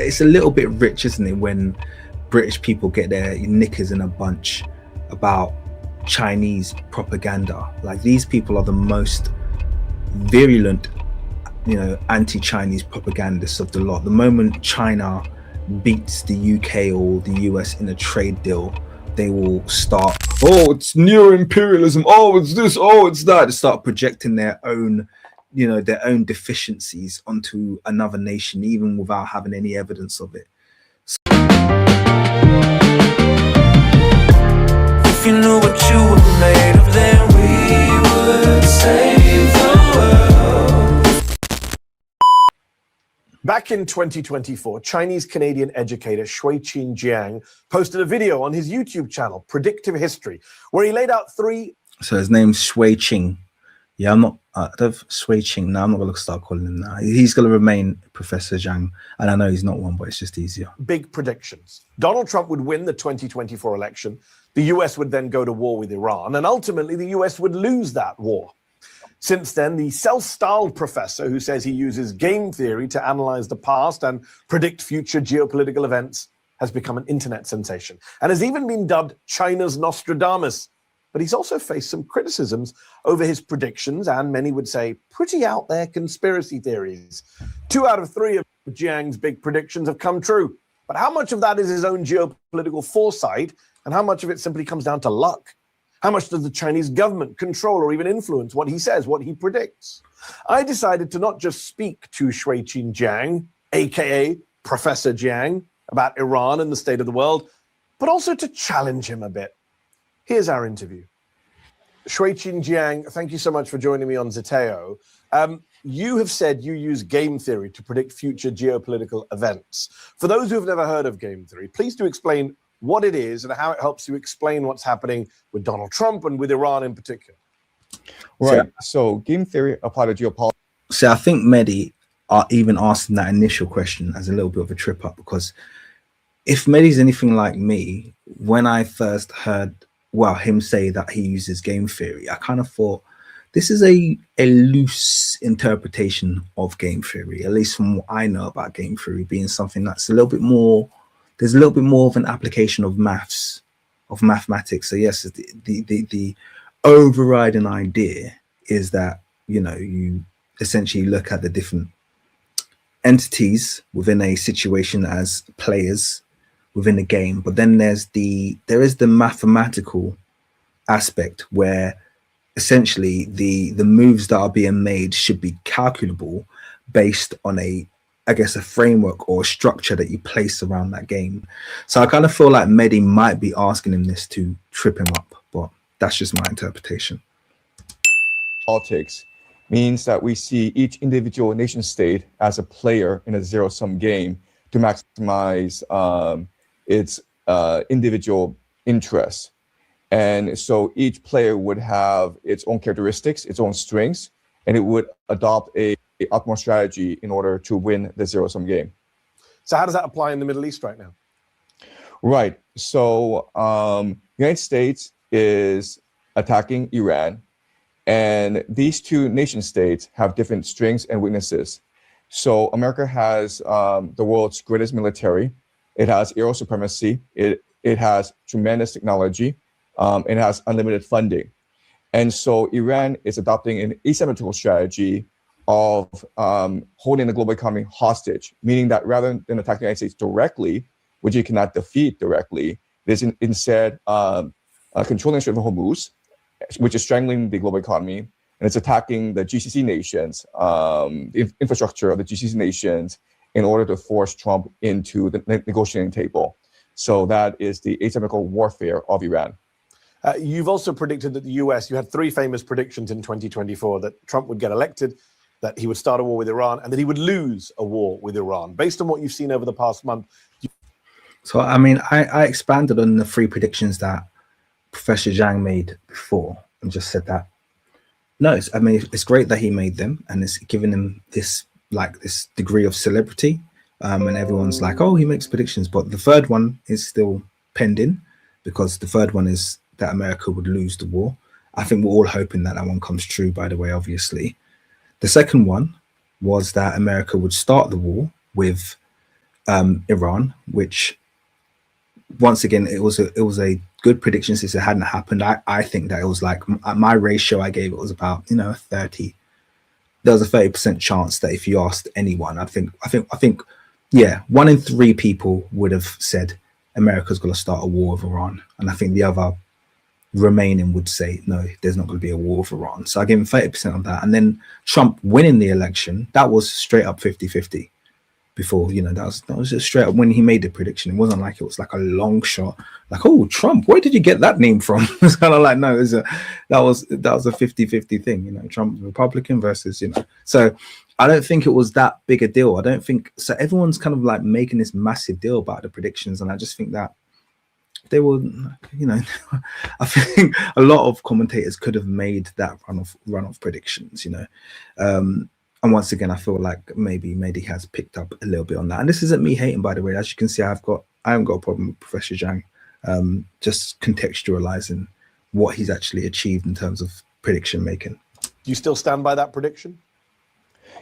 It's a little bit rich, isn't it, when British people get their knickers in a bunch about Chinese propaganda. Like, these people are the most virulent, anti-Chinese propagandists of the lot. The moment China beats the UK or the US in a trade deal, they will start, oh, it's neo-imperialism, oh, it's this, oh, it's that. They start projecting their own deficiencies onto another nation, even without having any evidence of it. If you knew what you were made of, then we would save the world. Back in 2024, Chinese-Canadian educator Shui-Chin Jiang posted a video on his YouTube channel, Predictive History, where he laid out three... So his name's Shui-Chin. Yeah, I'm not... Shui-Chin. No, I'm not going to start calling him now. He's going to remain Professor Jiang. And I know he's not one, but it's just easier. Big predictions. Donald Trump would win the 2024 election. The US would then go to war with Iran, and ultimately the US would lose that war. Since then, the self-styled professor who says he uses game theory to analyze the past and predict future geopolitical events has become an internet sensation and has even been dubbed China's Nostradamus. But he's also faced some criticisms over his predictions and, many would say, pretty out there conspiracy theories. 2 out of 3 of Jiang's big predictions have come true. But how much of that is his own geopolitical foresight, and how much of it simply comes down to luck? How much does the Chinese government control or even influence what he says, what he predicts? I decided to not just speak to Shui-Chin Jiang, aka Professor Jiang, about Iran and the state of the world, but also to challenge him a bit. Here's our interview. Shui-Chin Jiang, thank you so much for joining me on Zeteo. You have said you use game theory to predict future geopolitical events. For those who have never heard of game theory, please do explain what it is and how it helps you explain what's happening with Donald Trump and with Iran in particular. Right. So game theory applied to geopolitics. So I think Mehdi are even asking that initial question as a little bit of a trip up, because if Mehdi's anything like me, when I first heard him say that he uses game theory, I kind of thought this is a loose interpretation of game theory, at least from what I know about game theory being something that's a little bit more, there's a little bit more of an application of mathematics. So yes, the overriding idea is that, you essentially look at the different entities within a situation as players within a game, but then there is the mathematical aspect where essentially the moves that are being made should be calculable based on a framework or a structure that you place around that game. So I kind of feel like Mehdi might be asking him this to trip him up, but that's just my interpretation. Politics means that we see each individual nation state as a player in a zero-sum game to maximize its individual interests. And so each player would have its own characteristics, its own strengths, and it would adopt a optimal strategy in order to win the zero-sum game. So how does that apply in the Middle East right now? Right. So United States is attacking Iran, and these two nation states have different strengths and weaknesses. So America has the world's greatest military. It has aerial supremacy. It has tremendous technology. It has unlimited funding. And so Iran is adopting an asymmetrical strategy of holding the global economy hostage, meaning that rather than attacking the United States directly, which you cannot defeat directly, it is instead controlling the Strait of Hormuz, which is strangling the global economy, and it's attacking the GCC nations, the infrastructure of the GCC nations, in order to force Trump into the negotiating table. So that is the asymmetrical warfare of Iran. You've also predicted that the US, you had 3 famous predictions in 2024, that Trump would get elected, that he would start a war with Iran, and that he would lose a war with Iran. Based on what you've seen over the past month. So, I mean, I expanded on the 3 predictions that Professor Jiang made before and just said that. No, it's great that he made them, and it's given him this degree of celebrity, and everyone's like, oh, he makes predictions. But the 3rd one is still pending, because the 3rd one is that America would lose the war. I think we're all hoping that one comes true, by the way, obviously. The 2nd one was that America would start the war with Iran, which once again it was a good prediction since it hadn't happened. I think that it was like my ratio I gave it was about 30. There was a 30% chance that if you asked anyone, I think yeah, 1 in 3 people would have said America's going to start a war with Iran, and I think the other remaining would say no, there's not going to be a war with Iran. So I gave him 30% on that, and then Trump winning the election, that was straight up 50-50. Before, that was just straight up when he made the prediction. It wasn't like it was like a long shot, like, oh, Trump, where did you get that name from? It's kind of like, no, that was a 50-50 thing, Trump Republican versus, so I don't think it was that big a deal. I don't think so. Everyone's kind of like making this massive deal about the predictions, and I just think that they were, I think a lot of commentators could have made that runoff predictions, and once again, I feel like maybe Mehdi has picked up a little bit on that. And this isn't me hating, by the way. As you can see, I haven't got a problem with Professor Jiang, just contextualizing what he's actually achieved in terms of prediction making. Do you still stand by that prediction?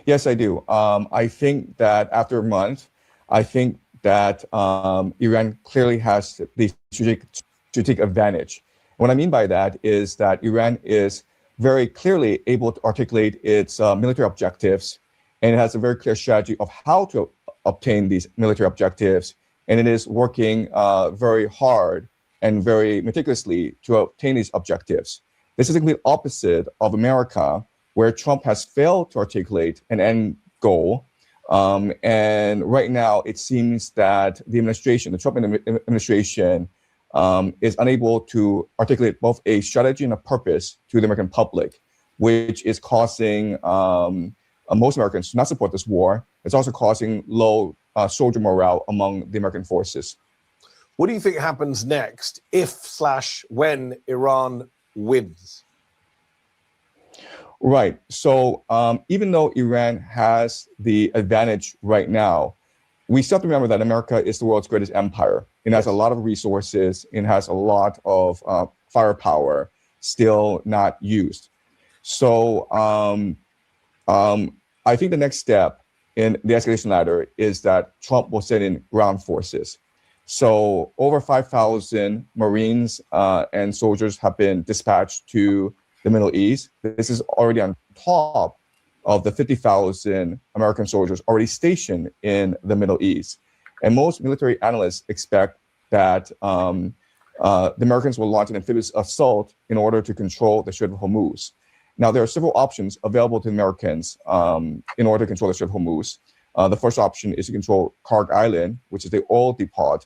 Yes, I do. I think that after a month, I think that Iran clearly has the strategic advantage. What I mean by that is that Iran is very clearly able to articulate its military objectives, and it has a very clear strategy of how to obtain these military objectives, and it is working very hard and very meticulously to obtain these objectives. This is the complete opposite of America, where Trump has failed to articulate an end goal, and right now it seems that the Trump administration, is unable to articulate both a strategy and a purpose to the American public, which is causing most Americans to not support this war. It's also causing low soldier morale among the American forces. What do you think happens next if/when Iran wins? Right. So even though Iran has the advantage right now, we still have to remember that America is the world's greatest empire. It has a lot of resources. It has a lot of firepower still not used. So I think the next step in the escalation ladder is that Trump will send in ground forces. So over 5,000 Marines and soldiers have been dispatched to the Middle East. This is already on top of the 50,000 American soldiers already stationed in the Middle East. And most military analysts expect that the Americans will launch an amphibious assault in order to control the Strait of Hormuz. Now, there are several options available to the Americans in order to control the Strait of Hormuz. The first option is to control Karg Island, which is the oil depot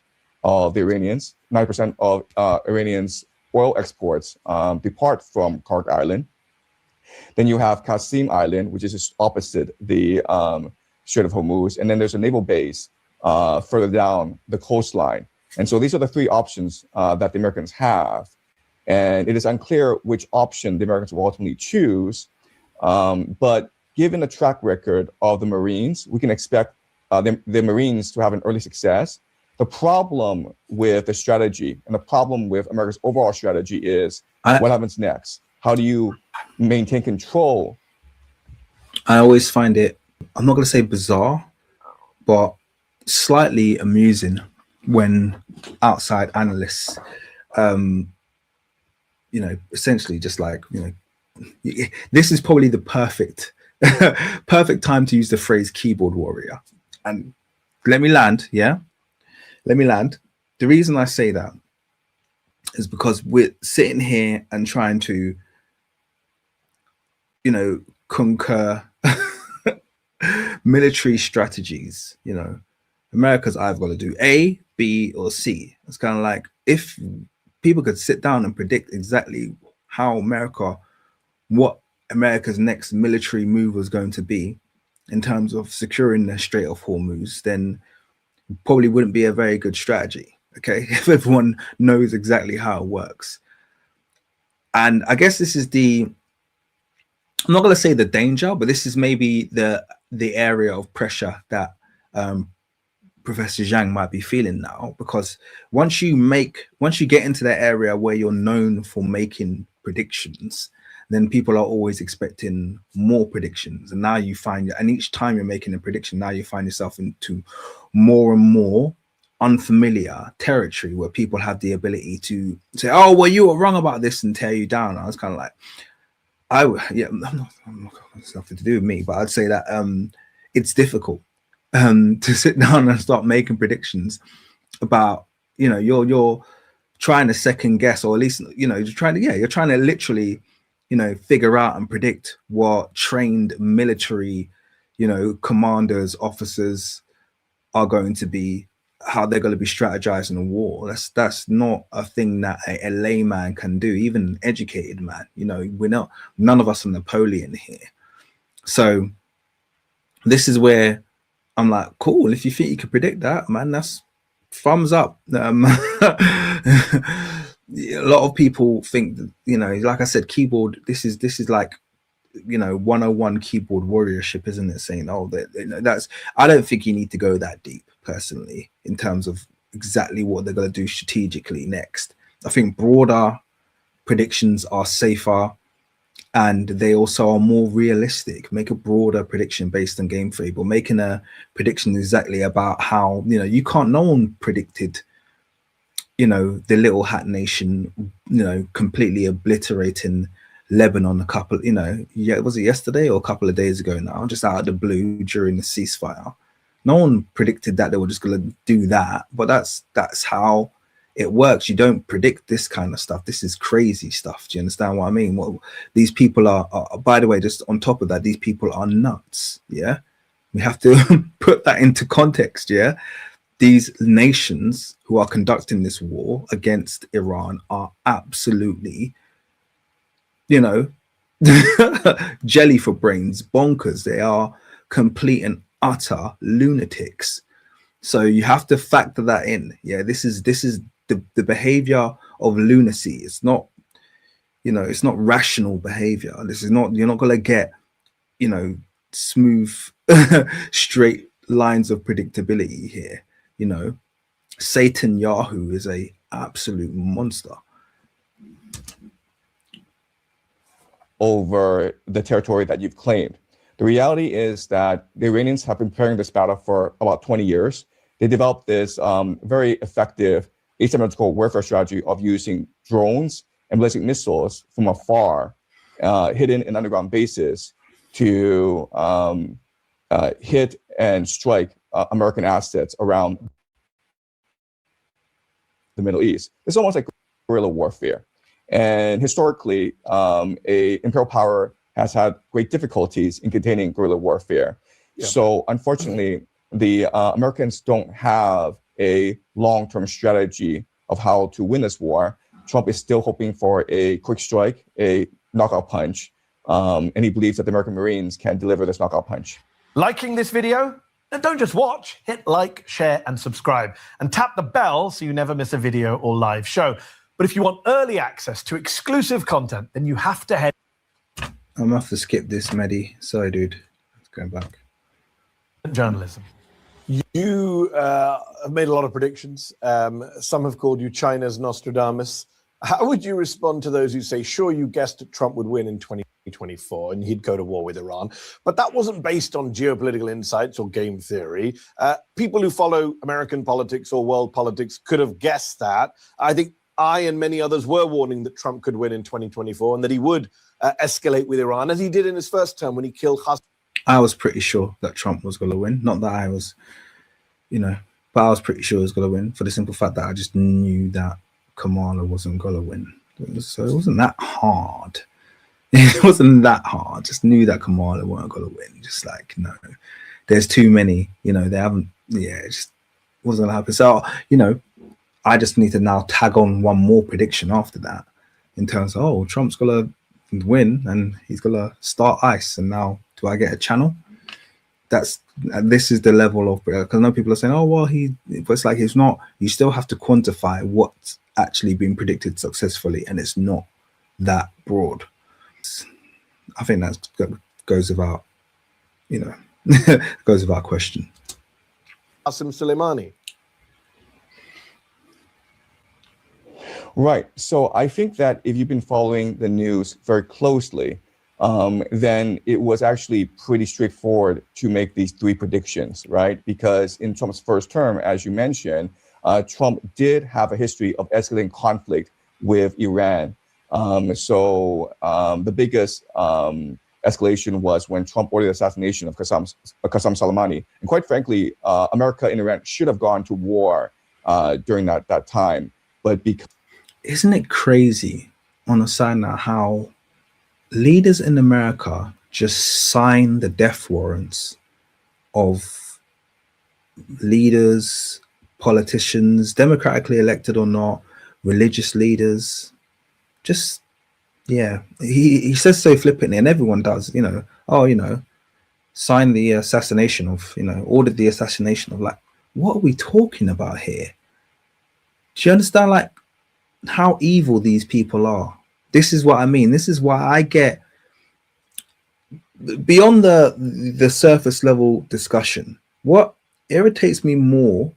of the Iranians. 90% of Iranians' oil exports depart from Karg Island. Then you have Qasim Island, which is just opposite the Strait of Hormuz. And then there's a naval base further down the coastline. And so these are the 3 options that the Americans have. And it is unclear which option the Americans will ultimately choose. But given the track record of the Marines, we can expect the Marines to have an early success. The problem with the strategy and the problem with America's overall strategy is what happens next? How do you maintain control? I always find it, I'm not going to say bizarre, but slightly amusing when outside analysts, essentially just like, this is probably the perfect time to use the phrase keyboard warrior. And let me land. The reason I say that is because we're sitting here and trying to, conquer military strategies. America's either got to do A, B, or C. It's kind of like if people could sit down and predict exactly what America's next military move was going to be in terms of securing the Strait of Hormuz, then probably wouldn't be a very good strategy. Okay, if everyone knows exactly how it works. And I guess this is I'm not going to say the danger, but this is maybe the area of pressure that Professor Jiang might be feeling now, because once you get into that area where you're known for making predictions, then people are always expecting more predictions. And now you find, and each time you're making a prediction, now you find yourself into more and more unfamiliar territory where people have the ability to say, oh, well, you were wrong about this, and tear you down. I was kind of like, it's nothing to do with me, but I'd say that it's difficult to sit down and start making predictions about, you're trying to second guess, or at least, you're trying to literally, figure out and predict what trained military, commanders, officers are going to be, how they're going to be strategizing a war. That's not a thing that a layman can do, even an educated man. None of us are Napoleon here. So this is where I'm like, cool, if you think you can predict that, man, that's thumbs up. A lot of people think that, like I said, keyboard, this is like, 101 keyboard warriorship, isn't it? Saying, oh, that's, I don't think you need to go that deep personally in terms of exactly what they're going to do strategically next. I think broader predictions are safer, and they also are more realistic. Make a broader prediction based on game theory, but making a prediction exactly about how, you can't, no one predicted, the Little Hat Nation, completely obliterating Lebanon a couple, was it yesterday or a couple of days ago now, just out of the blue during the ceasefire. No one predicted that they were just going to do that, but that's how it works. You don't predict this kind of stuff. This is crazy stuff. Do you understand what I mean? Well, these people are, by the way, just on top of that, these people are nuts. Yeah, we have to put that into context. Yeah, these nations who are conducting this war against Iran are absolutely, jelly for brains, bonkers. They are complete and utter lunatics. So you have to factor that in. Yeah, this is the behavior of lunacy. It's not, it's not rational behavior. This is not, you're not gonna get, smooth straight lines of predictability here. Satan Yahoo is a absolute monster over the territory that you've claimed. The reality is that the Iranians have been preparing this battle for about 20 years. They developed this very effective asymmetrical warfare strategy of using drones and ballistic missiles from afar, hidden in underground bases, to hit and strike American assets around the Middle East. It's almost like guerrilla warfare. And historically, a imperial power has had great difficulties in containing guerrilla warfare. Yeah. So unfortunately, the Americans don't have a long-term strategy of how to win this war. Trump is still hoping for a quick strike, a knockout punch, and he believes that the American Marines can deliver this knockout punch. Liking this video? Then don't just watch, hit like, share, and subscribe, and tap the bell so you never miss a video or live show. But if you want early access to exclusive content, then you have to head. I'm gonna have to skip this, Mehdi. Sorry, dude. Let's go back. Journalism. You have made a lot of predictions. Some have called you China's Nostradamus. How would you respond to those who say, sure, you guessed Trump would win in 2024 and he'd go to war with Iran, but that wasn't based on geopolitical insights or game theory? People who follow American politics or world politics could have guessed that. I think I and many others were warning that Trump could win in 2024 and that he would escalate with Iran, as he did in his first term when he killed Hassan. I was pretty sure that Trump was going to win. Not that I was, but I was pretty sure he was going to win, for the simple fact that I just knew that Kamala wasn't going to win. So it wasn't that hard. It wasn't that hard. Just knew that Kamala weren't going to win. Just like, no, there's too many, they haven't, it just wasn't going to happen. So, I just need to now tag on one more prediction after that in terms of, oh, Trump's going to win and he's going to start ICE. And now, do I get a channel? This is the level of, because I know people are saying, oh, well, it's like, it's not, you still have to quantify what's actually been predicted successfully. And it's not that broad. I think that goes without, goes without question. Qasem Soleimani. Right. So I think that if you've been following the news very closely, then it was actually pretty straightforward to make these three predictions, right? Because in Trump's first term, as you mentioned, Trump did have a history of escalating conflict with Iran. The biggest escalation was when Trump ordered the assassination of Qasem Soleimani. And quite frankly, America and Iran should have gone to war during that time. But because Isn't it crazy on a side note how leaders in America just sign the death warrants of leaders, politicians, democratically elected or not, religious leaders? Just, yeah, he says so flippantly, and everyone does, oh, sign the assassination of, ordered the assassination of, like, what are we talking about here? Do you understand, like, how evil these people are? This is what I mean. This is why I get beyond the surface level discussion. What irritates me more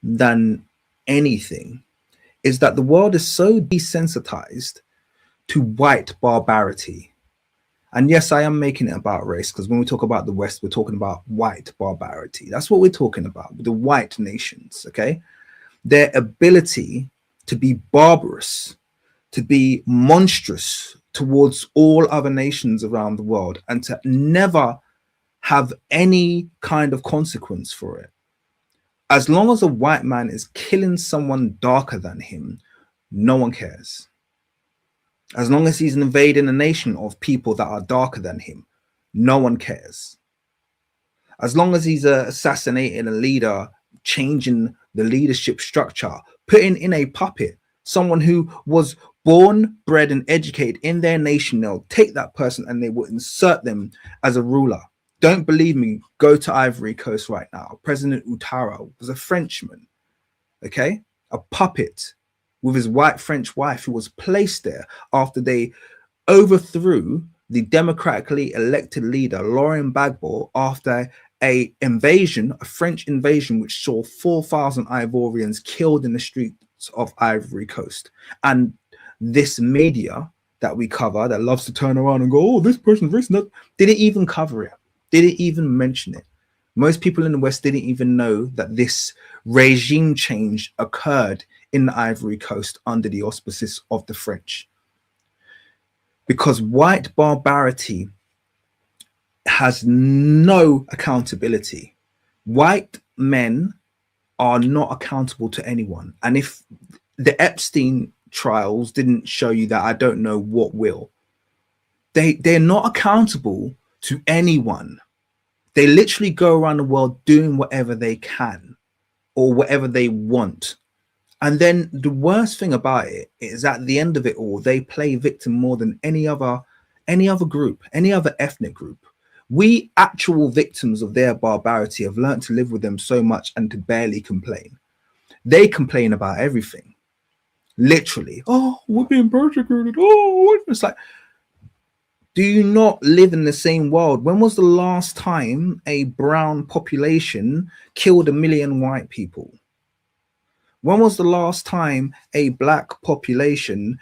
than anything is that the world is so desensitized to white barbarity. And yes, I am making it about race, because when we talk about the West, we're talking about white barbarity. That's what we're talking about, the white nations, okay? Their ability to be barbarous, to be monstrous towards all other nations around the world, and to never have any kind of consequence for it. As long as a white man is killing someone darker than him, no one cares. As long as he's invading a nation of people that are darker than him, no one cares. As long as he's assassinating a leader, changing the leadership structure, putting in a puppet, someone who was born, bred, and educated in their nation, they'll take that person and they will insert them as a ruler. Don't believe me? Go to Ivory Coast right now. President Ouattara was a Frenchman, okay? A puppet with his white French wife who was placed there after they overthrew the democratically elected leader, Laurent Gbagbo, after a French invasion, which saw 4,000 Ivorians killed in the streets of Ivory Coast. And this media that we cover that loves to turn around and go, oh, this person's racist, didn't even cover it, didn't even mention it. Most people in the West didn't even know that this regime change occurred in the Ivory Coast under the auspices of the French. Because white barbarity has no accountability. White men are not accountable to anyone. And if the Epstein trials didn't show you that, I don't know what will. They're not accountable to anyone. They literally go around the world doing whatever they can or whatever they want. And then the worst thing about it is, at the end of it all, they play victim more than any other group, any other ethnic group. We actual victims of their barbarity have learned to live with them so much and to barely complain. They complain about everything. Literally. Oh, we're being persecuted. Oh, it's like, do you not live in the same world? When was the last time a brown population killed 1 million white people? When was the last time a black population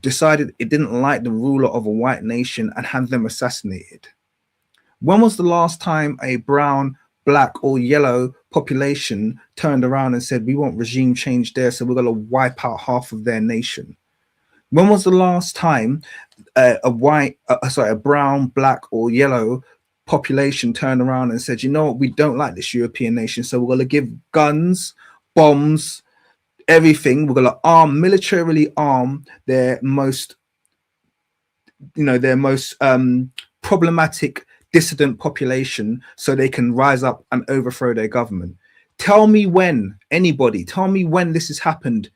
decided it didn't like the ruler of a white nation and had them assassinated? When was the last time a brown, black, or yellow population turned around and said, we want regime change there, so we're going to wipe out half of their nation? When was the last time a brown, black, or yellow population turned around and said, you know what, we don't like this European nation, so we're going to give guns, bombs, everything. We're going to militarily arm their most problematic dissident population so they can rise up and overthrow their government. Tell me when, anybody, tell me when this has happened.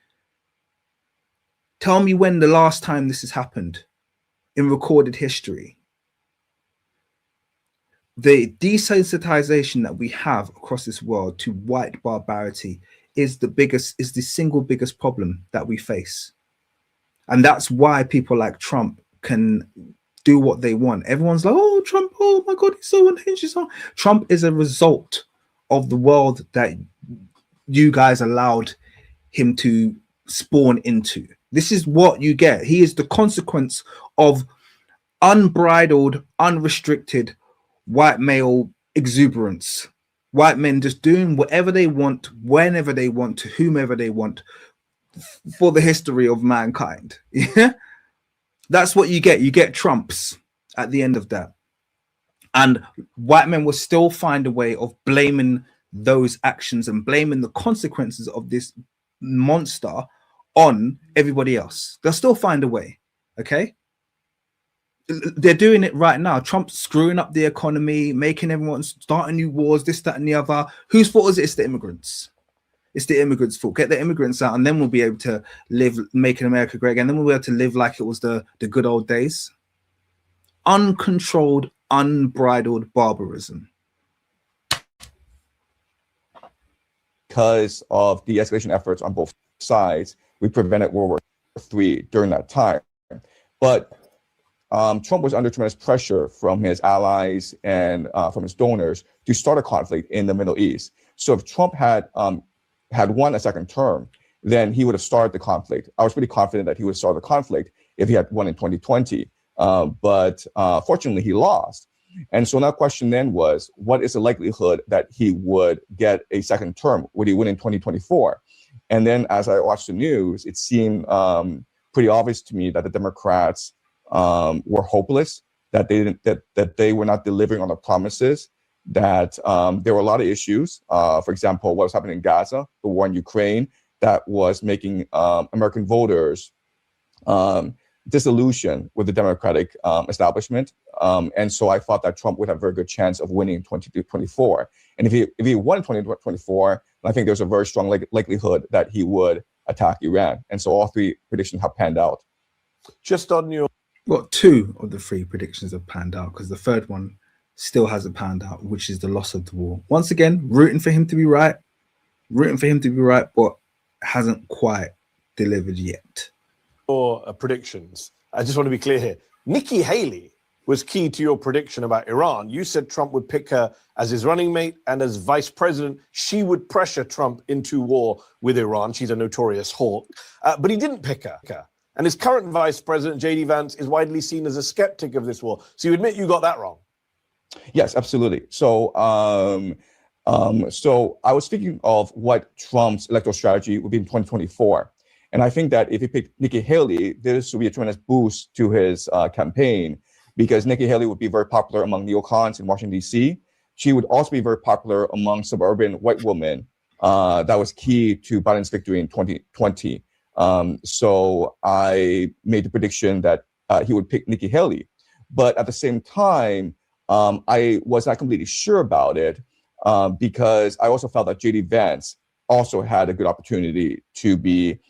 Tell me when the last time this has happened in recorded history. The desensitization that we have across this world to white barbarity is the single biggest problem that we face. And that's why people like Trump can do what they want. Everyone's like, oh, Trump, oh my God, he's so unhinged. Trump is a result of the world that you guys allowed him to spawn into. This is what you get. He is the consequence of unbridled, unrestricted white male exuberance. White men just doing whatever they want, whenever they want, to whomever they want, for the history of mankind. Yeah, that's what you get. You get Trumps at the end of that. And white men will still find a way of blaming those actions and blaming the consequences of this monster on everybody else. They'll still find a way. Okay. They're doing it right now. Trump's screwing up the economy, making everyone starting new wars, this, that, and the other. Whose fault is it? It's the immigrants. It's the immigrants' fault. Get the immigrants out, and then we'll be able to live, making America great again. Then we'll be able to live like it was the good old days. Uncontrolled, unbridled barbarism. Because of the escalation efforts on both sides, we prevented World War III during that time. But Trump was under tremendous pressure from his allies and from his donors to start a conflict in the Middle East. So if Trump had won a second term, then he would have started the conflict. I was pretty confident that he would start the conflict if he had won in 2020. But fortunately, he lost. And so that question then was, what is the likelihood that he would get a second term? Would he win in 2024? And then as I watched the news, it seemed pretty obvious to me that the Democrats were hopeless, that they were not delivering on the promises, that there were a lot of issues. For example, what was happening in Gaza, the war in Ukraine, that was making American voters disillusioned with the Democratic establishment. And so I thought that Trump would have a very good chance of winning in 2024. And if he won in 2024, I think there's a very strong likelihood that he would attack Iran. And so all three predictions have panned out. Just on your... Well, two of the three predictions have panned out, because the third one still hasn't panned out, which is the loss of the war. Once again, rooting for him to be right, but hasn't quite delivered yet. Predictions. I just want to be clear here. Nikki Haley was key to your prediction about Iran. You said Trump would pick her as his running mate, and as vice president, she would pressure Trump into war with Iran. She's a notorious hawk. But he didn't pick her. And his current vice president, J.D. Vance, is widely seen as a skeptic of this war. So you admit you got that wrong? Yes, absolutely. So so I was thinking of what Trump's electoral strategy would be in 2024. And I think that if he picked Nikki Haley, this would be a tremendous boost to his campaign, because Nikki Haley would be very popular among neocons in Washington, D.C. She would also be very popular among suburban white women. That was key to Biden's victory in 2020. So I made the prediction that he would pick Nikki Haley. But at the same time, I was not completely sure about it, because I also felt that J.D. Vance also had a good opportunity to be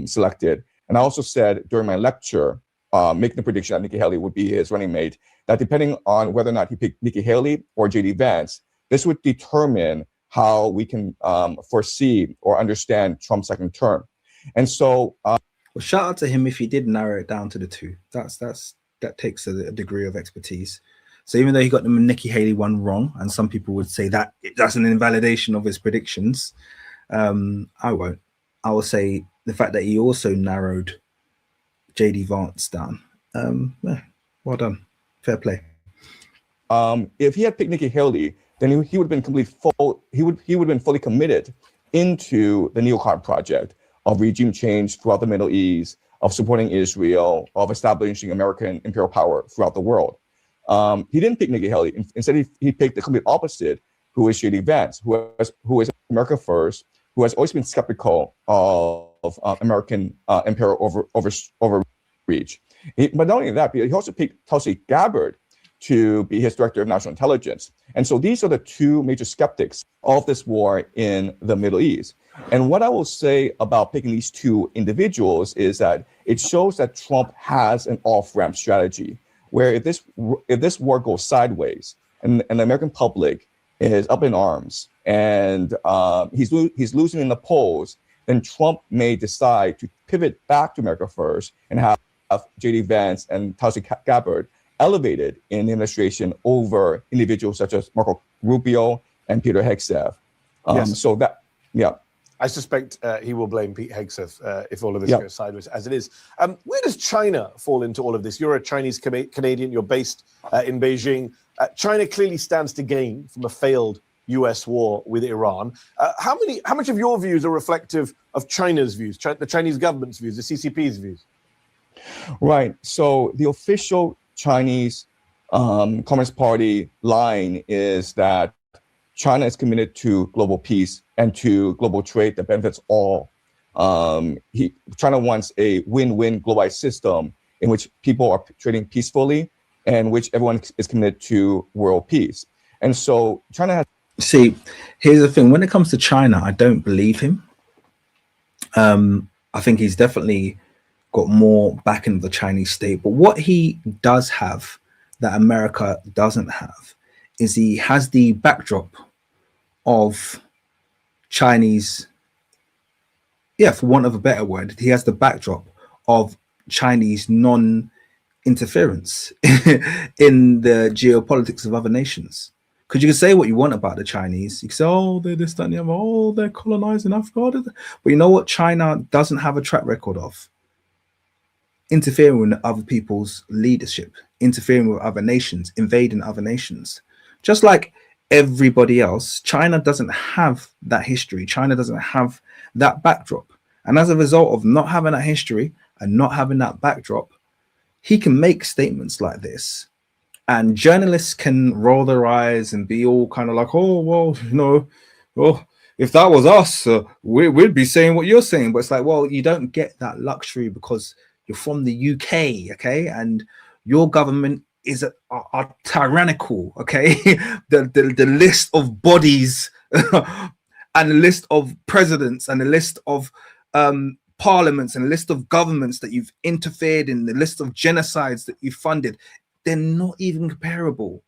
selected. And I also said during my lecture, making the prediction that Nikki Haley would be his running mate, that depending on whether or not he picked Nikki Haley or J.D. Vance, this would determine how we can foresee or understand Trump's second term. And so, well, shout out to him if he did narrow it down to the two. That takes a degree of expertise. So even though he got the Nikki Haley one wrong, and some people would say that that's an invalidation of his predictions, I won't. I will say the fact that he also narrowed J.D. Vance down. Yeah, well done, fair play. If he had picked Nikki Haley, then he would have been he would have been fully committed into the neocon project of regime change throughout the Middle East, of supporting Israel, of establishing American imperial power throughout the world. He didn't pick Nikki Haley. Instead, he picked the complete opposite, who is J.D. Vance, who is America first, who has always been skeptical of American imperial overreach. But not only that, he also picked Tulsi Gabbard to be his director of national intelligence. And so these are the two major skeptics of this war in the Middle East. And what I will say about picking these two individuals is that it shows that Trump has an off-ramp strategy, where if this war goes sideways and the American public is up in arms and he's losing in the polls, then Trump may decide to pivot back to America first and have J.D. Vance and Tulsi Gabbard elevated in the administration over individuals such as Marco Rubio and Peter Hegseth. Yes. So that, yeah. I suspect he will blame Pete Hegseth if all of this Yeah. goes sideways, as it is. Where does China fall into all of this? You're a Chinese Canadian. You're based in Beijing. China clearly stands to gain from a failed U.S. war with Iran. How much of your views are reflective of China's views, the Chinese government's views, the CCP's views? Right. So the official Chinese Communist Party line is that China is committed to global peace and to global trade that benefits all. China wants a win-win globalized system in which people are trading peacefully and which everyone is committed to world peace. And so China has. See, here's the thing. When it comes to China, I don't believe him. I think he's definitely got more backing of the Chinese state. But what he does have that America doesn't have is he has the backdrop of Chinese, for want of a better word, he has the backdrop of Chinese non-interference in the geopolitics of other nations. Because you can say what you want about the Chinese. You can say, oh, they're this, that, and the other. Oh, they're colonizing Africa. But you know what China doesn't have a track record of? Interfering with other people's leadership, interfering with other nations, invading other nations. Just like everybody else, China doesn't have that history. China doesn't have that backdrop. And as a result of not having that history and not having that backdrop, he can make statements like this. And journalists can roll their eyes and be all kind of like, oh, well, if that was us, we'd be saying what you're saying. But it's like, well, you don't get that luxury because you're from the UK, okay? And your government is are tyrannical, okay? the list of bodies and the list of presidents and the list of parliaments and the list of governments that you've interfered in, the list of genocides that you've funded, they're not even comparable.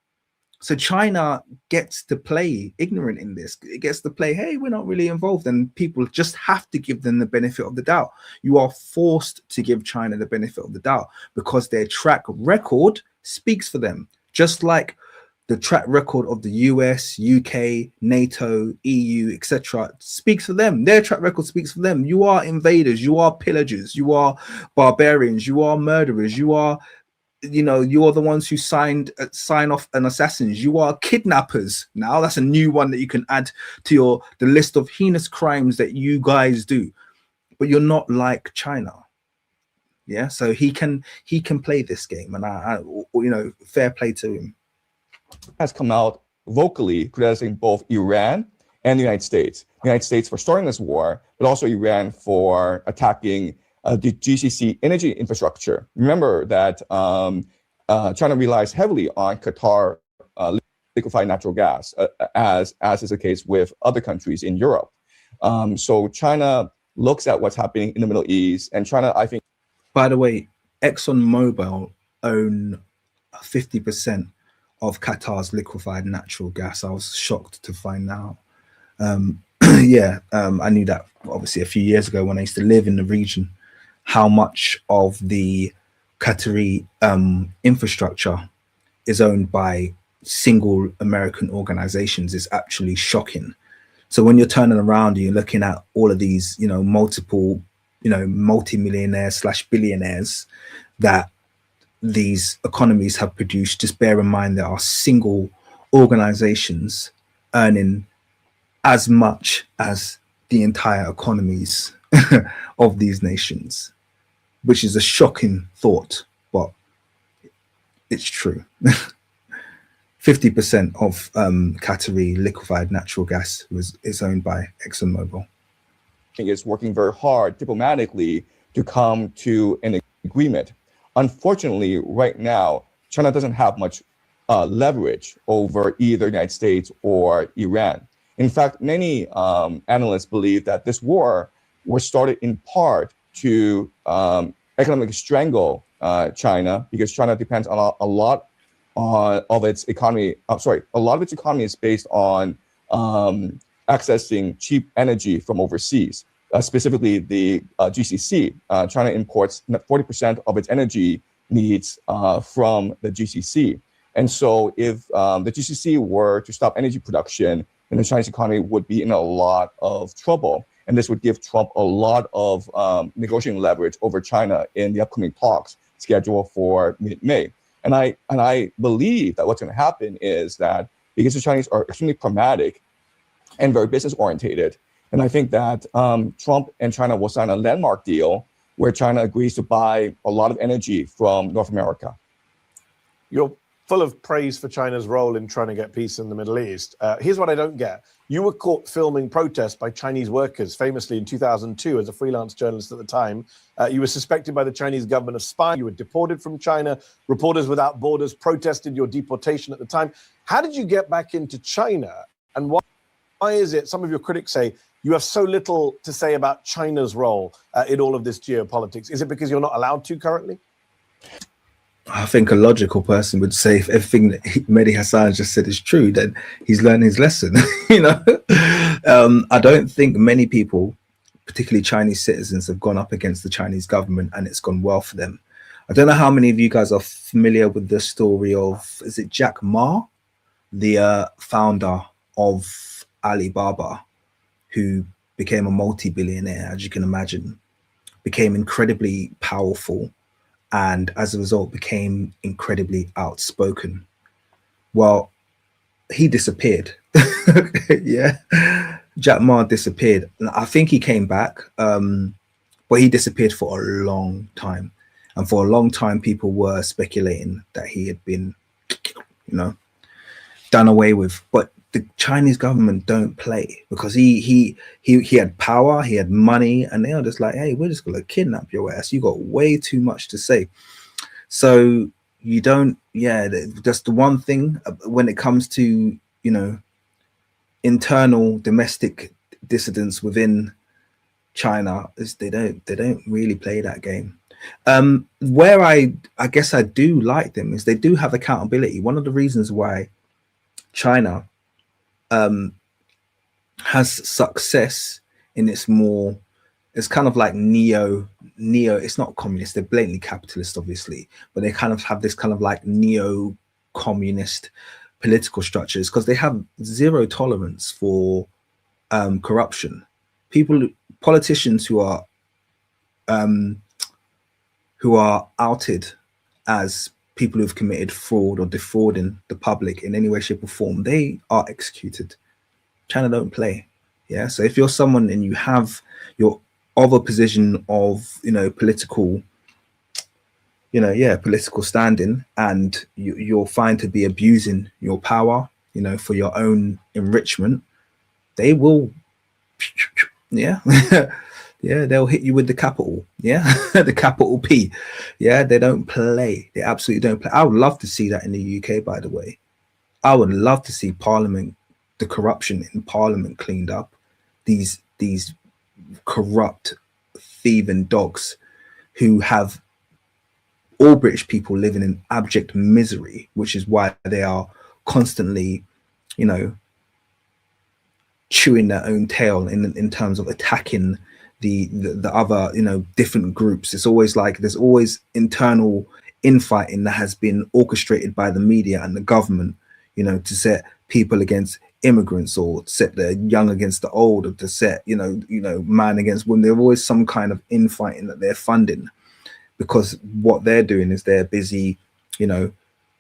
So China gets to play ignorant in this. It gets to play, hey, we're not really involved. And people just have to give them the benefit of the doubt. You are forced to give China the benefit of the doubt because their track record speaks for them. Just like the track record of the US, UK, NATO, EU, etc. speaks for them. Their track record speaks for them. You are invaders. You are pillagers. You are barbarians. You are murderers. You are the ones who sign off on assassins. You are kidnappers. Now that's a new one that you can add to the list of heinous crimes that you guys do. But you're not like China. Yeah, so he can play this game, and I fair play to him. Has come out vocally criticizing both Iran and the United States. The United States for starting this war, but also Iran for attacking the GCC energy infrastructure. Remember that China relies heavily on Qatar liquefied natural gas, as is the case with other countries in Europe. So China looks at what's happening in the Middle East, and China, I think. By the way, ExxonMobil own 50% of Qatar's liquefied natural gas. I was shocked to find out. I knew that obviously a few years ago when I used to live in the region. How much of the Qatari infrastructure is owned by single American organizations is actually shocking. So when you're turning around and you're looking at all of these, multiple, multi-millionaires / billionaires that these economies have produced, just bear in mind there are single organizations earning as much as the entire economies of these nations, which is a shocking thought, but it's true. 50% of Qatari liquefied natural gas is owned by ExxonMobil. Is working very hard diplomatically to come to an agreement. Unfortunately, right now, China doesn't have much leverage over either the United States or Iran. In fact, many analysts believe that this war was started in part to economically strangle China, because China depends on a lot of its economy. A lot of its economy is based on accessing cheap energy from overseas, specifically the GCC. China imports 40% of its energy needs from the GCC. And so if the GCC were to stop energy production, then the Chinese economy would be in a lot of trouble. and this would give Trump a lot of negotiating leverage over China in the upcoming talks scheduled for mid-May. And I believe that what's going to happen is that because the Chinese are extremely pragmatic and very business orientated, and I think that Trump and China will sign a landmark deal where China agrees to buy a lot of energy from North America. You're full of praise for China's role in trying to get peace in the Middle East. Here's what I don't get. You were caught filming protests by Chinese workers, famously in 2002 as a freelance journalist at the time. You were suspected by the Chinese government of spying. You were deported from China. Reporters Without Borders protested your deportation at the time. How did you get back into China? And why is it, some of your critics say, you have so little to say about China's role in all of this geopolitics? Is it because you're not allowed to currently? I think a logical person would say if everything that Mehdi Hassan just said is true, then he's learned his lesson. I don't think many people, particularly Chinese citizens, have gone up against the Chinese government and it's gone well for them. I don't know how many of you guys are familiar with the story of, is it Jack Ma, the founder of Alibaba, who became a multi-billionaire, as you can imagine, became incredibly powerful, and as a result became incredibly outspoken. Well, he disappeared. Yeah, Jack Ma disappeared. And I think he came back, but he disappeared for a long time. And for a long time, people were speculating that he had been, done away with. But the Chinese government don't play, because he had power, he had money, and they are just like, hey, we're just gonna kidnap your ass. You got way too much to say. So you don't, just the one thing when it comes to internal domestic dissidents within China is they don't really play that game. Where I guess I do like them is they do have accountability. One of the reasons why China has success in its it's kind of like neo, it's not communist, they're blatantly capitalist obviously, but they kind of have this kind of like neo-communist political structures because they have zero tolerance for corruption. Politicians who are outed as people who've committed fraud or defrauding the public in any way, shape or form, they are executed. China don't play. Yeah. So if you're someone and you have your other position of, political, political standing, and you're found to be abusing your power, for your own enrichment, they will, they'll hit you with the capital, the capital P. They don't play. They absolutely don't play. I would love to see that in the UK, by the way. I would love to see Parliament, the corruption in Parliament cleaned up. These corrupt, thieving dogs who have all British people living in abject misery, which is why they are constantly, chewing their own tail in terms of attacking the other, different groups. It's always like there's always internal infighting that has been orchestrated by the media and the government, to set people against immigrants, or set the young against the old, or to set, man against women. There's always some kind of infighting that they're funding, because what they're doing is they're busy,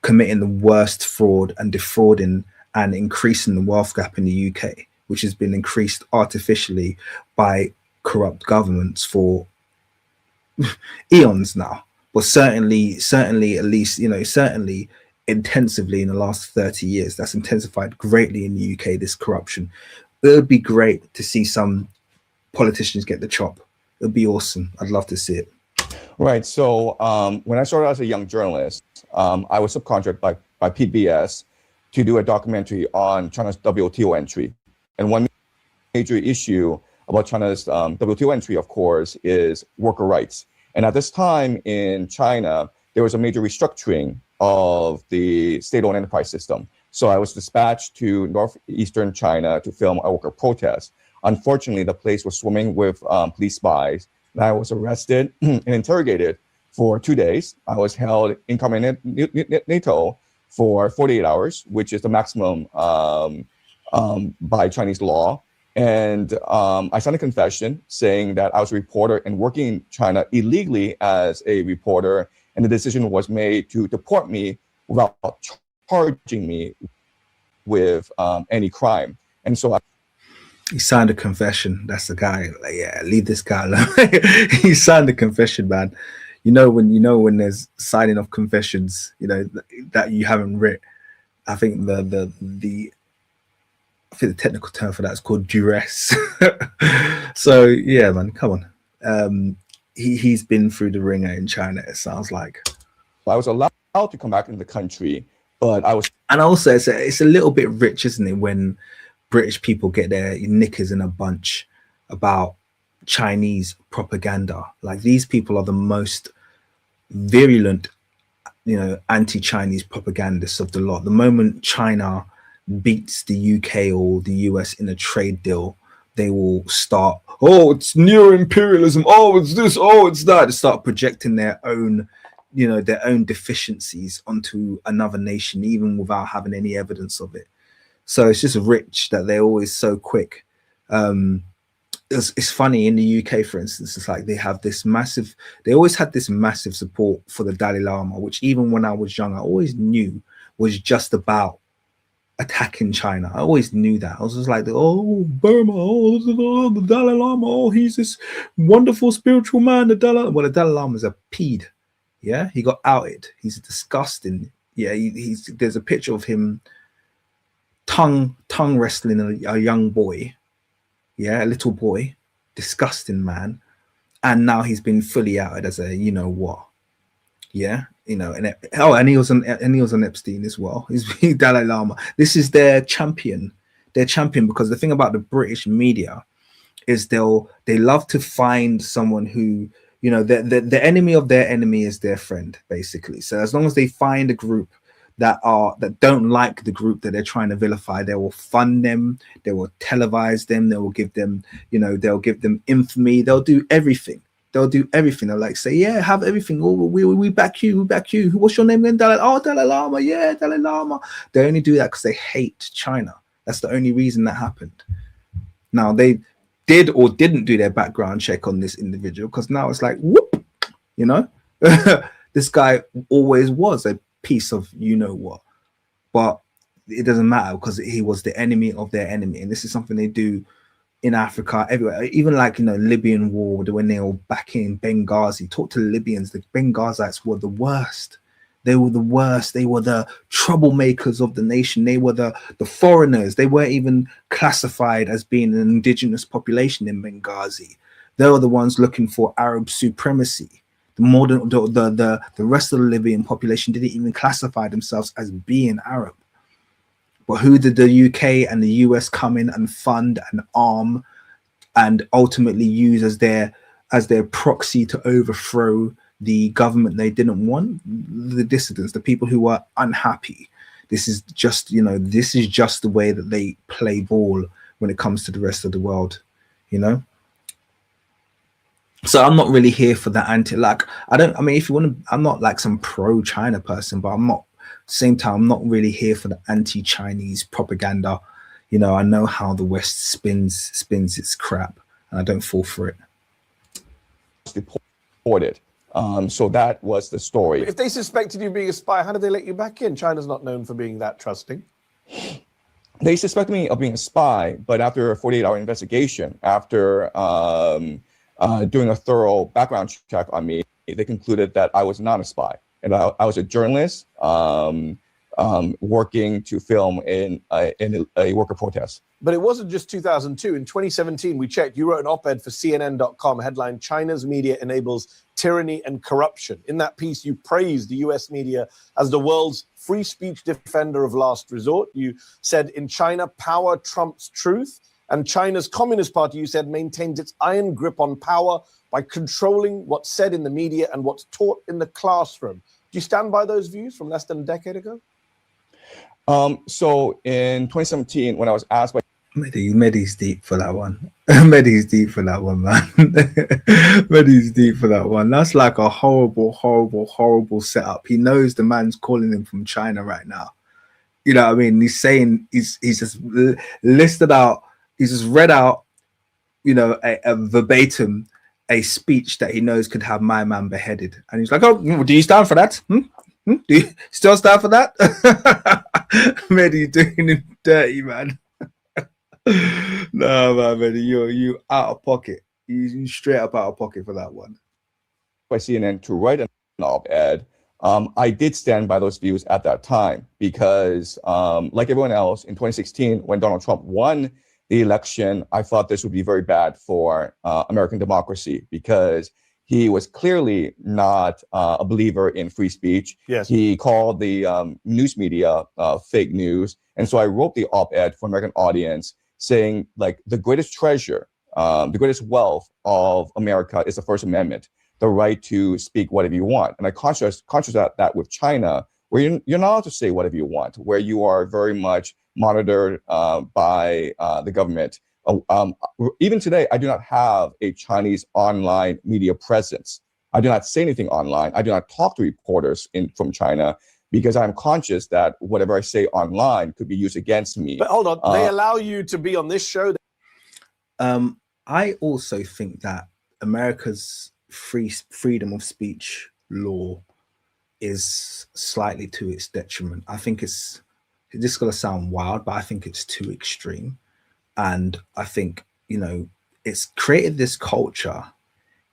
committing the worst fraud and defrauding and increasing the wealth gap in the UK, which has been increased artificially by corrupt governments for eons now, but certainly at least, certainly intensively in the last 30 years. That's intensified greatly in the UK, this corruption. It would be great to see some politicians get the chop. It would be awesome. I'd love to see it. Right. So when I started as a young journalist, I was subcontracted by PBS to do a documentary on China's WTO entry. And one major issue about China's WTO entry, of course, is worker rights. And at this time in China, there was a major restructuring of the state-owned enterprise system. So I was dispatched to northeastern China to film a worker protest. Unfortunately, the place was swimming with police spies. And I was arrested and interrogated for 2 days. I was held incognito for 48 hours, which is the maximum by Chinese law. And I signed a confession saying that I was a reporter and working in China illegally as a reporter, and the decision was made to deport me without charging me with any crime. And so He signed a confession. That's the guy. Like, yeah, leave this guy alone. He signed a confession, man. When there's signing of confessions, that you haven't writ. I think the technical term for that is called duress. So yeah, man, come on. He's been through the ringer in China, it sounds like. I was allowed to come back into the country, but I was. And also, it's a little bit rich, isn't it, when British people get their knickers in a bunch about Chinese propaganda. Like, these people are the most virulent, anti-Chinese propagandists of the lot. The moment China beats the UK or the US in a trade deal, they will start, oh, it's neo-imperialism, oh, it's this, oh, it's that. They start projecting their own deficiencies onto another nation, even without having any evidence of it. So it's just rich that they're always so quick. It's funny in the UK, for instance, it's like they always had this massive support for the Dalai Lama, which even when I was young, I always knew was just about attacking China. I always knew that. I was just like, oh, Burma, oh, the Dalai Lama, oh, he's this wonderful spiritual man. The Dalai Lama is a peed. Yeah, he got outed. He's disgusting. Yeah, there's a picture of him tongue wrestling a young boy. Yeah, a little boy, disgusting man. And now he's been fully outed as a what. Yeah, and he was on Epstein as well. He's Dalai Lama. This is their champion. Because the thing about the British media is they love to find someone who, the enemy of their enemy is their friend, basically. So as long as they find a group that don't like the group that they're trying to vilify, they will fund them, they will televise them, they will give them, they'll give them infamy, they'll do everything. They'll like say, yeah, have everything. Oh, we back you, What's your name again? Dalai Lama, yeah, Dalai Lama. They only do that because they hate China. That's the only reason that happened. Now, they did or didn't do their background check on this individual, because now it's like, whoop, this guy always was a piece of what, but it doesn't matter because he was the enemy of their enemy. And this is something they do in Africa, everywhere. Even like Libyan war, when they were back in Benghazi, talk to the Libyans. The Benghazites were the worst. They were the worst. They were the troublemakers of the nation. They were the foreigners. They weren't even classified as being an indigenous population in Benghazi. They were the ones looking for Arab supremacy. The rest of the Libyan population didn't even classify themselves as being Arab. But who did the UK and the US come in and fund and arm and ultimately use as their proxy to overthrow the government they didn't want? The dissidents, the people who were unhappy. This is just the way that they play ball when it comes to the rest of the world, So I'm not really here for that if you want to, I'm not like some pro-China person, but same time, I'm not really here for the anti-Chinese propaganda. I know how the West spins its crap, and I don't fall for it. Deported. So that was the story. If they suspected you of being a spy, how did they let you back in? China's not known for being that trusting. They suspected me of being a spy, but after a 48-hour investigation, after doing a thorough background check on me, they concluded that I was not a spy. And I was a journalist working to film in a worker protest. But it wasn't just 2002. In 2017, we checked, you wrote an op-ed for CNN.com, headline, China's media enables tyranny and corruption. In that piece, you praised the US media as the world's free speech defender of last resort. You said, in China, power trumps truth. And China's Communist Party, you said, maintains its iron grip on power by controlling what's said in the media and what's taught in the classroom. Do you stand by those views from less than a decade ago? So in 2017, when I was asked by Mehdi's deep for that one. Mehdi's deep for that one, man. Mehdi's deep for that one. That's like a horrible setup. He knows the man's calling him from China right now. You know what I mean? He's saying he's just listed out He's just read out, you know, a verbatim a speech that he knows could have my man beheaded, and he's like, "Oh, do you stand for that? Do you still stand for that?" Mehdi, you doing him dirty, man. No, man, Mehdi, you out of pocket. You straight up out of pocket for that one. By CNN to write an op-ed. I did stand by those views at that time because, like everyone else, in 2016, when Donald Trump won the election, I thought this would be very bad for American democracy because he was clearly not a believer in free speech. Yes. He called the news media fake news. And so I wrote the op-ed for American audience saying, like, the greatest treasure, the greatest wealth of America is the First Amendment, the right to speak whatever you want. And I contrast that with China, where you're not allowed to say whatever you want, where you are very much monitored by the government. Even today, I do not have a Chinese online media presence. I do not say anything online. I do not talk to reporters from China because I'm conscious that whatever I say online could be used against me. But hold on, they allow you to be on this show. I also think that America's freedom of speech law is slightly to its detriment. I think this is going to sound wild, but I think it's too extreme. And I think, you know, it's created this culture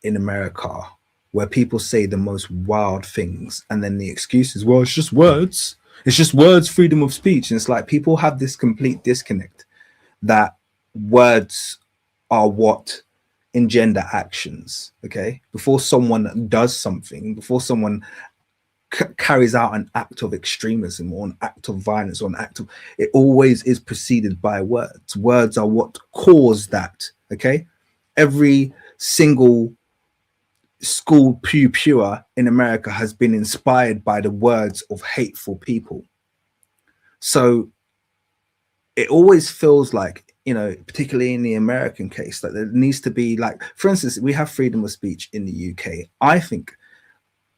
in America where people say the most wild things, and then the excuse is, well, it's just words. It's just words, freedom of speech. And it's like people have this complete disconnect that words are what engender actions. Okay, before someone does something, before someone carries out an act of extremism or an act of violence or an act of, it always is preceded by words. Words are what cause that. Okay, every single school pure in America has been inspired by the words of hateful people. So it always feels like, you know, particularly in the American case, that there needs to be, like, for instance, we have freedom of speech in the UK. I think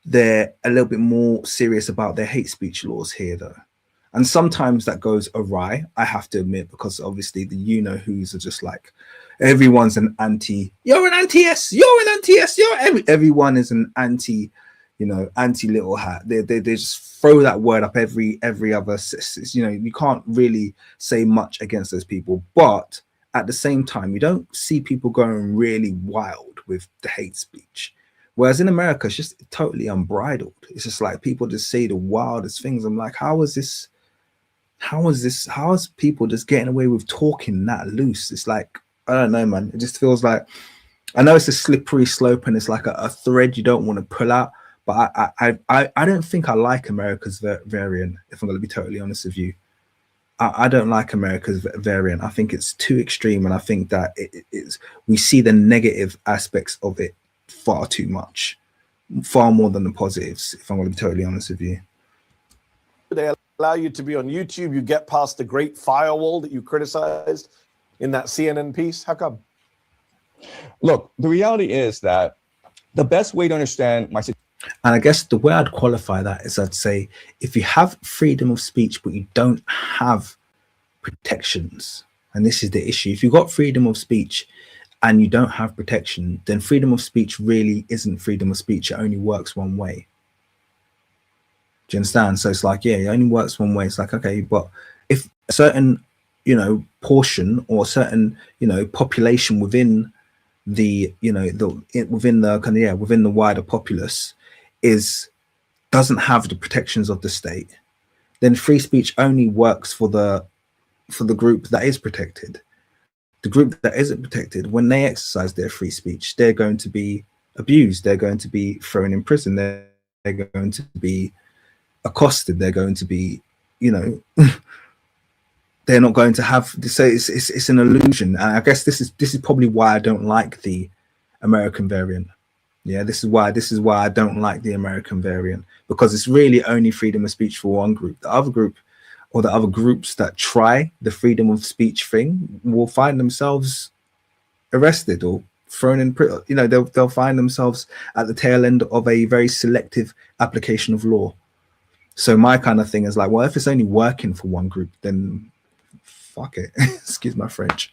they're a little bit more serious about their hate speech laws here, though. And sometimes that goes awry, I have to admit, because obviously the you-know-whos are just like, everyone's an anti, you're an anti-S, you're an anti-S, everyone is an anti, you know, anti-little hat. They just throw that word up every other, you know, you can't really say much against those people. But at the same time, you don't see people going really wild with the hate speech. Whereas in America, it's just totally unbridled. It's just like people just say the wildest things. I'm like, how is people just getting away with talking that loose? It's like, I don't know, man. It just feels like, I know it's a slippery slope and it's like a thread you don't want to pull out. But I don't think I like America's variant, if I'm going to be totally honest with you. I don't like America's variant. I think it's too extreme, and I think that we see the negative aspects of it far too much, far more than the positives, if I'm going to be totally honest with you. They allow you to be on YouTube. You get past the great firewall that you criticized in that CNN piece. How come? Look, the reality is that the best way to understand my situation. And I guess the way I'd qualify that is, I'd say, if you have freedom of speech, but you don't have protections, and this is the issue, if you've got freedom of speech and you don't have protection, then freedom of speech really isn't freedom of speech. It only works one way. Do you understand? So it's like, yeah, it only works one way. It's like, okay, but if a certain, you know, portion or a certain, you know, population within the, you know, within the wider populace doesn't have the protections of the state, then free speech only works for the group that is protected. The group that isn't protected, when they exercise their free speech, they're going to be abused, they're going to be thrown in prison, they're going to be accosted, they're going to be, you know, they're not going to have, so it's an illusion. And I guess this is probably why I don't like the American variant. Yeah, this is why I don't like the American variant, because it's really only freedom of speech for one group. The other group, or the other groups that try the freedom of speech thing, will find themselves arrested or thrown in prison. You know, they'll find themselves at the tail end of a very selective application of law. So my kind of thing is like, well, if it's only working for one group, then fuck it. Excuse my French.